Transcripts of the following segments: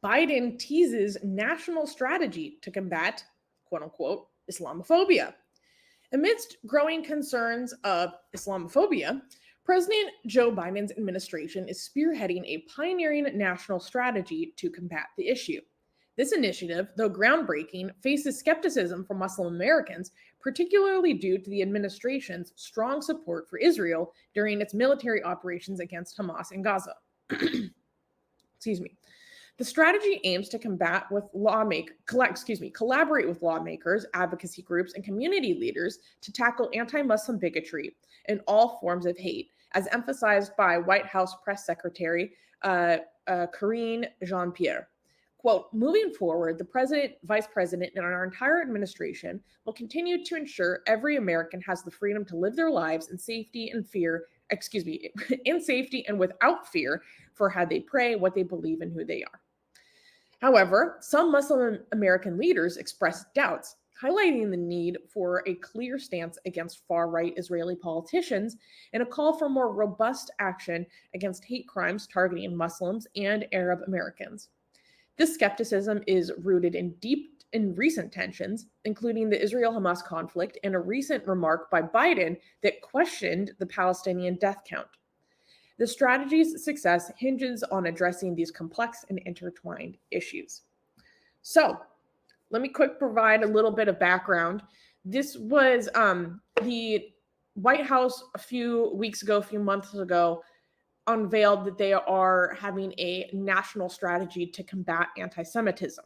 Biden teases national strategy to combat, quote unquote, Islamophobia. Amidst growing concerns of Islamophobia, President Joe Biden's administration is spearheading a pioneering national strategy to combat the issue. This initiative, though groundbreaking, faces skepticism from Muslim Americans, particularly due to the administration's strong support for Israel during its military operations against Hamas in Gaza. Excuse me. The strategy aims to collaborate with lawmakers, advocacy groups, and community leaders to tackle anti-Muslim bigotry and all forms of hate, as emphasized by White House Press Secretary Karine Jean-Pierre. Quote, moving forward, the president, vice president, and our entire administration will continue to ensure every American has the freedom to live their lives in safety and in safety and without fear for how they pray, what they believe, and who they are. However, some Muslim American leaders expressed doubts, highlighting the need for a clear stance against far-right Israeli politicians and a call for more robust action against hate crimes targeting Muslims and Arab Americans. This skepticism is rooted in recent tensions, including the Israel-Hamas conflict and a recent remark by Biden that questioned the Palestinian death count. The strategy's success hinges on addressing these complex and intertwined issues. So, let me provide a little bit of background. This was the White House a few months ago, unveiled that they are having a national strategy to combat anti-Semitism.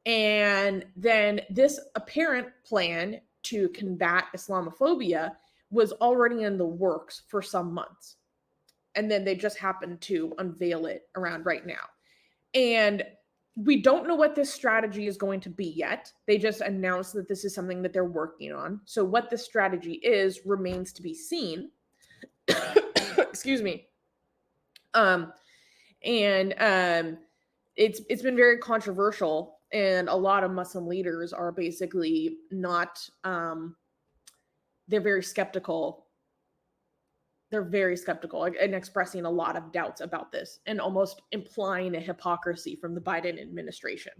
And then this apparent plan to combat Islamophobia was already in the works for some months. And then they just happened to unveil it around right now. And we don't know what this strategy is going to be yet. They just announced that this is something that they're working on. So what this strategy is remains to be seen. Excuse me. It's been very controversial, and a lot of Muslim leaders are basically not, they're very skeptical. They're very skeptical and expressing a lot of doubts about this and almost implying a hypocrisy from the Biden administration.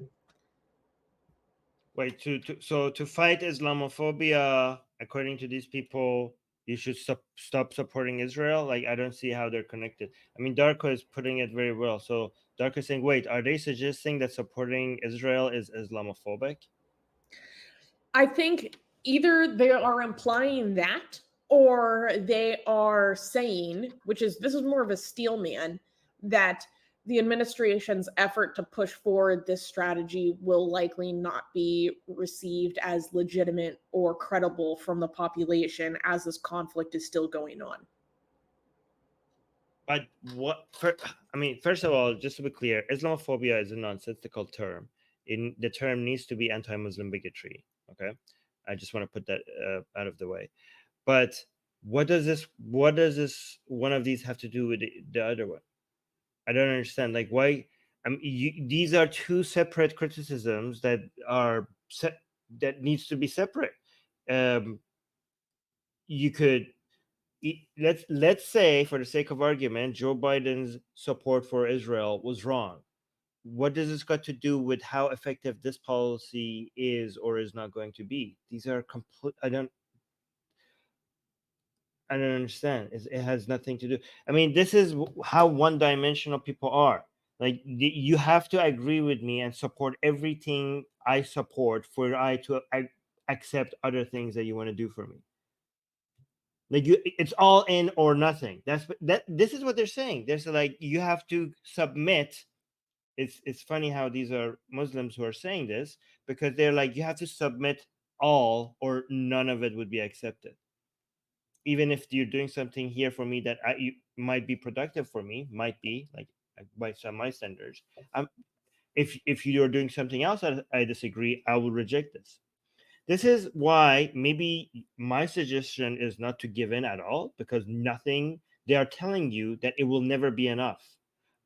Wait, to fight Islamophobia, according to these people, you should stop supporting Israel? Like, I don't see how they're connected. I mean, Darko is putting it very well. So Darko is saying, wait, are they suggesting that supporting Israel is Islamophobic? I think either they are implying that, or they are saying, this is more of a steel man, that the administration's effort to push forward this strategy will likely not be received as legitimate or credible from the population as this conflict is still going on. But first of all, just to be clear, Islamophobia is a nonsensical term. The term needs to be anti-Muslim bigotry. Okay, I just want to put that out of the way. But what does this one of these have to do with the other one? I don't understand. Like, why? These are two separate criticisms that needs to be separate. You could let's say, for the sake of argument, Joe Biden's support for Israel was wrong. What does this got to do with how effective this policy is or is not going to be? These are complete. I don't understand. It has nothing to do. I mean, this is how one-dimensional people are. Like, you have to agree with me and support everything I support for I to accept other things that you want to do for me. Like, it's all in or nothing. This is what they're saying. They're like, you have to submit. It's funny how these are Muslims who are saying this, because they're like, you have to submit all or none of it would be accepted. Even if you're doing something here for me that might be productive for me, might be like by my standards. If you're doing something else that I disagree, I will reject this. This is why maybe my suggestion is not to give in at all, because they are telling you that it will never be enough.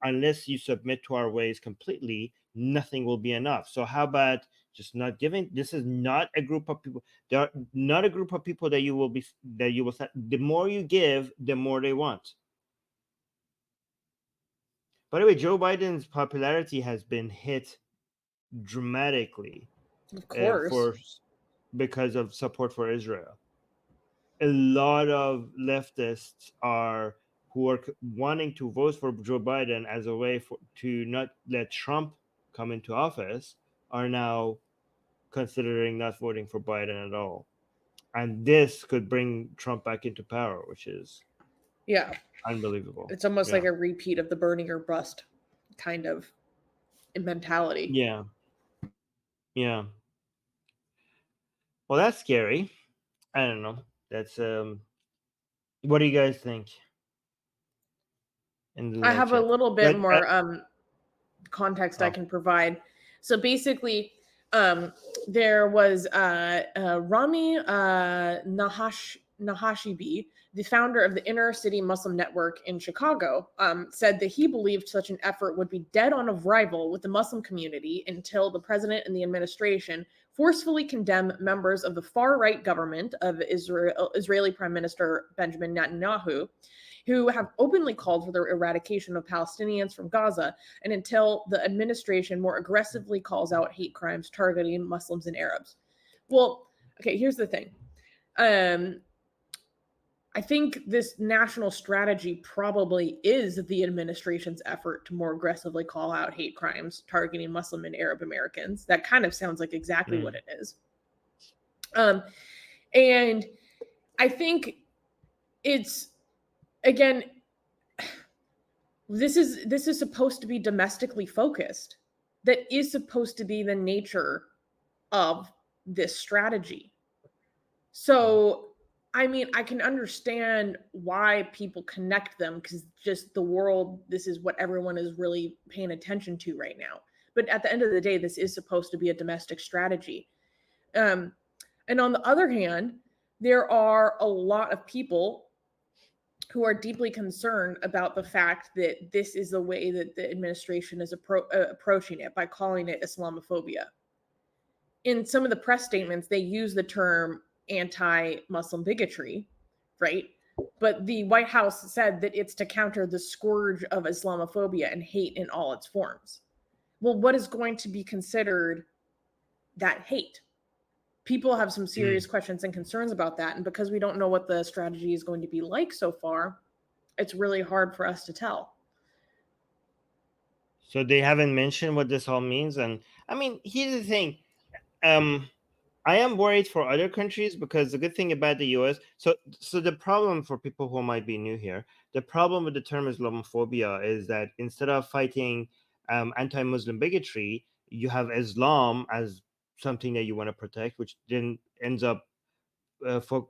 Unless you submit to our ways completely, nothing will be enough. So how about just not giving? This is not a group of people. They are not a group of people that you will the more you give, the more they want. By the way, Joe Biden's popularity has been hit dramatically Of course. for because of support for Israel. A lot of leftists are who are wanting to vote for Joe Biden as a way to not let Trump come into office are now considering not voting for Biden at all. And this could bring Trump back into power, which is Yeah. unbelievable. It's almost like Yeah. a repeat of the burning or bust kind of mentality. Yeah. Yeah. Well, that's scary. I don't know. That's what do you guys think in the I little have a chat? little bit But more context I oh, can provide. So basically, there was Rami Nahashibi, the founder of the Inner City Muslim Network in Chicago, said that he believed such an effort would be dead on arrival with the Muslim community until the president and the administration forcefully condemn members of the far-right government of Israeli Prime Minister Benjamin Netanyahu, who have openly called for the eradication of Palestinians from Gaza, and until the administration more aggressively calls out hate crimes targeting Muslims and Arabs. Well, okay, here's the thing. I think this national strategy probably is the administration's effort to more aggressively call out hate crimes targeting Muslim and Arab Americans. That kind of sounds like exactly what it is. And I think it's, again, this is supposed to be domestically focused. That is supposed to be the nature of this strategy. So, I mean, I can understand why people connect them, because just the world, this is what everyone is really paying attention to right now. But at the end of the day, this is supposed to be a domestic strategy. And on the other hand, there are a lot of people who are deeply concerned about the fact that this is the way that the administration is approaching it, by calling it Islamophobia. In some of the press statements, they use the term anti-Muslim bigotry, right? But the White House said that it's to counter the scourge of Islamophobia and hate in all its forms. Well, what is going to be considered that hate? People have some serious questions and concerns about that. And because we don't know what the strategy is going to be like so far, it's really hard for us to tell. so they haven't mentioned what this all means. And I mean, here's the thing. I am worried for other countries, because the good thing about the US, so the problem for people who might be new here, the problem with the term Islamophobia is that instead of fighting anti-Muslim bigotry, you have Islam as something that you want to protect, which then ends up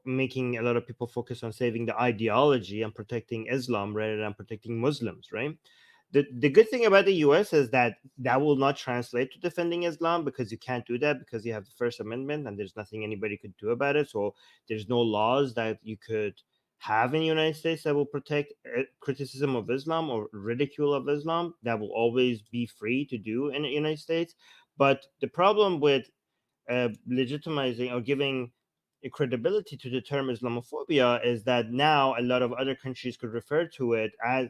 making a lot of people focus on saving the ideology and protecting Islam rather than protecting Muslims, right? The good thing about the US is that that will not translate to defending Islam, because you can't do that, because you have the First Amendment and there's nothing anybody could do about it. So there's no laws that you could have in the United States that will protect criticism of Islam or ridicule of Islam. That will always be free to do in the United States. But the problem with legitimizing or giving a credibility to the term Islamophobia is that now a lot of other countries could refer to it as,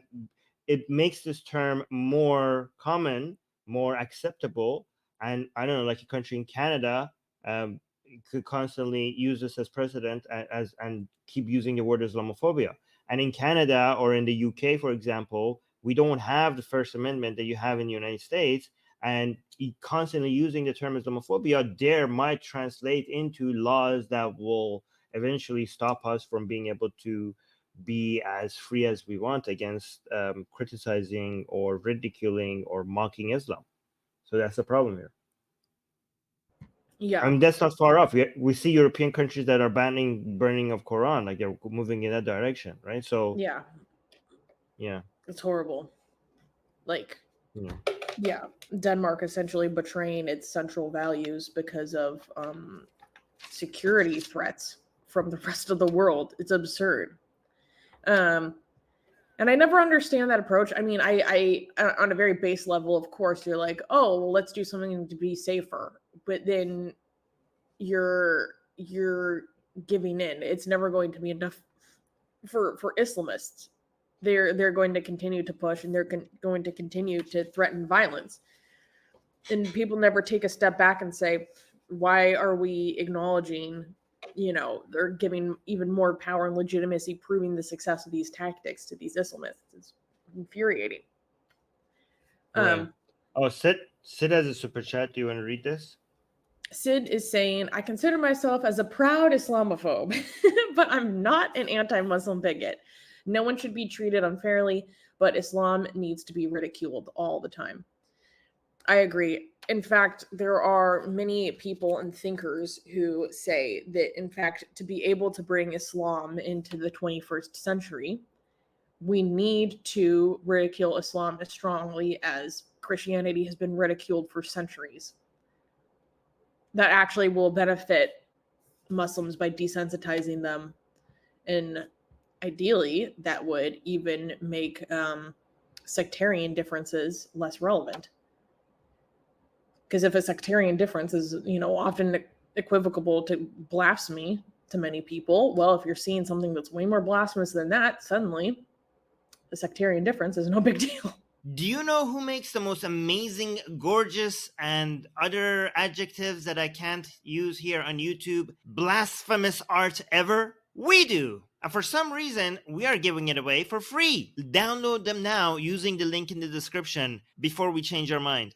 it makes this term more common, more acceptable. And I don't know, like a country in Canada could constantly use this as precedent as and keep using the word Islamophobia. And in Canada or in the UK, for example, we don't have the First Amendment that you have in the United States. And constantly using the term Islamophobia there might translate into laws that will eventually stop us from being able to be as free as we want against criticizing or ridiculing or mocking Islam. So that's the problem here. I Yeah. mean, that's not far off. We see European countries that are banning burning of Quran, like they're moving in that direction, right? So Yeah. yeah, It's horrible. Like, yeah, yeah, Denmark essentially betraying its central values because of security threats from the rest of the world. It's absurd. Um, and I never understand that approach. I mean, I on a very base level, of course, you're like, oh, well, let's do something to be safer. But then you're giving in. It's never going to be enough for Islamists. they're going to continue to push, and they're going to continue to threaten violence. And people never take a step back and say, why are we acknowledging, they're giving even more power and legitimacy, proving the success of these tactics to these Islamists? It's infuriating. Right. Oh, Sid has a super chat. Do you want to read this? Sid is saying, I consider myself as a proud Islamophobe, but I'm not an anti-Muslim bigot. No one should be treated unfairly, but Islam needs to be ridiculed all the time. I agree. In fact, there are many people and thinkers who say that, in fact, to be able to bring Islam into the 21st century, we need to ridicule Islam as strongly as Christianity has been ridiculed for centuries. That actually will benefit Muslims by desensitizing them, and ideally that would even make sectarian differences less relevant. Because if a sectarian difference is, often equivocable to blasphemy to many people, well, if you're seeing something that's way more blasphemous than that, suddenly the sectarian difference is no big deal. Do you know who makes the most amazing, gorgeous, and other adjectives that I can't use here on YouTube, blasphemous art ever? We do! And for some reason, we are giving it away for free. Download them now using the link in the description before we change our mind.